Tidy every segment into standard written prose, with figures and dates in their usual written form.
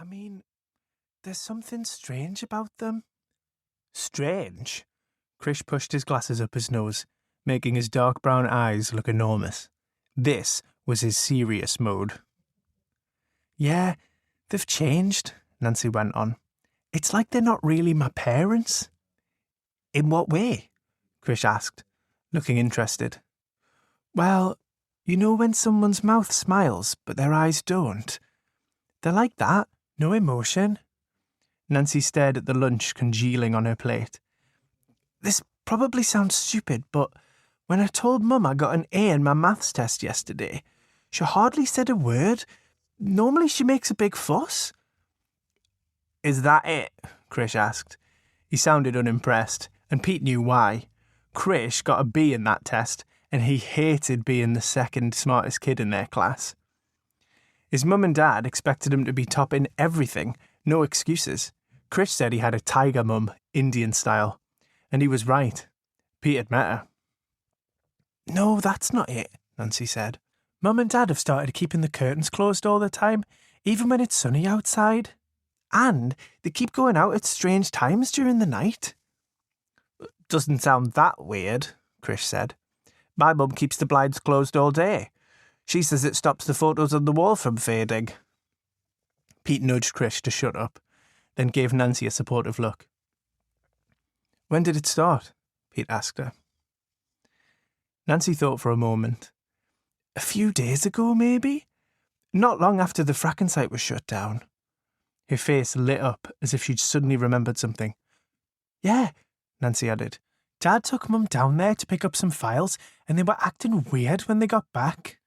I mean, there's something strange about them. Strange? Krish pushed his glasses up his nose, making his dark brown eyes look enormous. This was his serious mode. Yeah, they've changed, Nancy went on. It's like they're not really my parents. In what way? Krish asked, looking interested. Well, you know when someone's mouth smiles but their eyes don't? They're like that, no emotion. Nancy stared at the lunch congealing on her plate. This probably sounds stupid, but when I told Mum I got an A in my maths test yesterday, she hardly said a word. Normally she makes a big fuss. Is that it? Krish asked. He sounded unimpressed, and Pete knew why. Krish got a B in that test, and he hated being the second smartest kid in their class. His mum and dad expected him to be top in everything, no excuses. Krish said he had a tiger mum, Indian style, and he was right. Pete had met her. No, that's not it, Nancy said. Mum and Dad have started keeping the curtains closed all the time, even when it's sunny outside. And they keep going out at strange times during the night. Doesn't sound that weird, Krish said. My mum keeps the blinds closed all day. She says it stops the photos on the wall from fading. Pete nudged Krish to shut up, then gave Nancy a supportive look. When did it start? Pete asked her. Nancy thought for a moment. A few days ago, maybe? Not long after the fracking site was shut down. Her face lit up as if she'd suddenly remembered something. Yeah, Nancy added. Dad took Mum down there to pick up some files, and they were acting weird when they got back.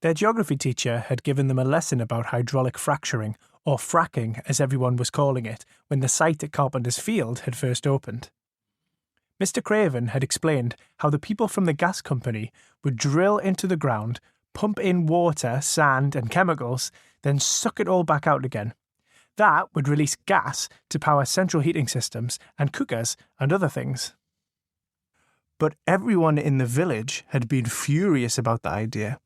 Their geography teacher had given them a lesson about hydraulic fracturing, or fracking as everyone was calling it, when the site at Carpenter's Field had first opened. Mr. Craven had explained how the people from the gas company would drill into the ground, pump in water, sand and chemicals, then suck it all back out again. That would release gas to power central heating systems and cookers and other things. But everyone in the village had been furious about the idea.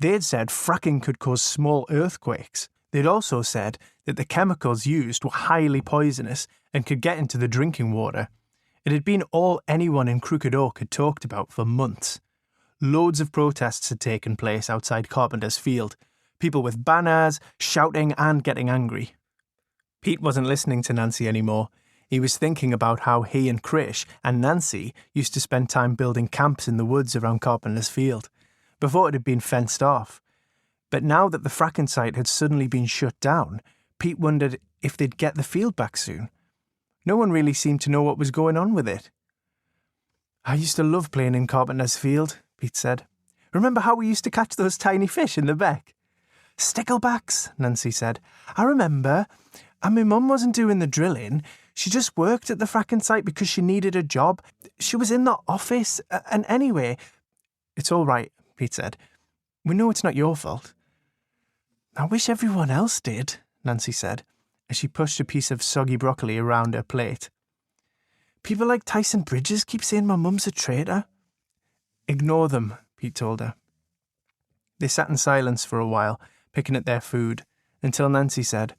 They'd said fracking could cause small earthquakes. They'd also said that the chemicals used were highly poisonous and could get into the drinking water. It had been all anyone in Crooked Oak had talked about for months. Loads of protests had taken place outside Carpenter's Field, people with banners, shouting and getting angry. Pete wasn't listening to Nancy anymore. He was thinking about how he and Krish and Nancy used to spend time building camps in the woods around Carpenter's Field, before it had been fenced off. But now that the fracking site had suddenly been shut down, Pete wondered if they'd get the field back soon. No one really seemed to know what was going on with it. I used to love playing in Carpenter's Field, Pete said. Remember how we used to catch those tiny fish in the beck? Sticklebacks, Nancy said. I remember. And my mum wasn't doing the drilling. She just worked at the fracking site because she needed a job. She was in the office. And anyway, it's all right, Pete said. We know it's not your fault. I wish everyone else did, Nancy said, as she pushed a piece of soggy broccoli around her plate. People like Tyson Bridges keep saying my mum's a traitor. Ignore them, Pete told her. They sat in silence for a while, picking at their food, until Nancy said,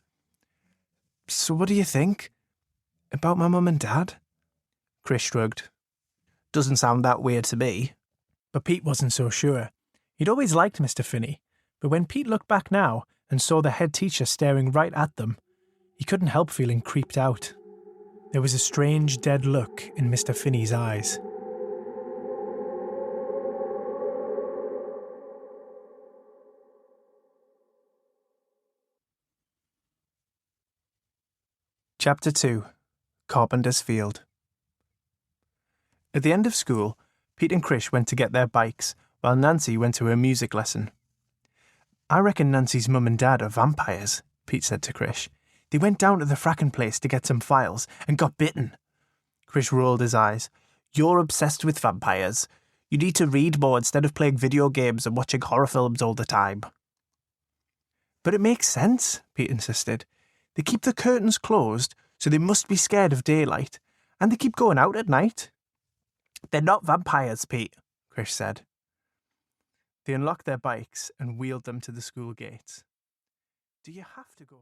So what do you think? About my mum and dad? Krish shrugged. Doesn't sound that weird to me. But Pete wasn't so sure. He'd always liked Mr. Finney, but when Pete looked back now and saw the head teacher staring right at them, he couldn't help feeling creeped out. There was a strange, dead look in Mr. Finney's eyes. Chapter 2. Carpenter's Field. At the end of school, Pete and Krish went to get their bikes, while Nancy went to her music lesson. I reckon Nancy's mum and dad are vampires, Pete said to Krish. They went down to the fracking place to get some files and got bitten. Krish rolled his eyes. You're obsessed with vampires. You need to read more instead of playing video games and watching horror films all the time. But it makes sense, Pete insisted. They keep the curtains closed, so they must be scared of daylight, and they keep going out at night. They're not vampires, Pete, Krish said. They unlocked their bikes and wheeled them to the school gates. Do you have to go?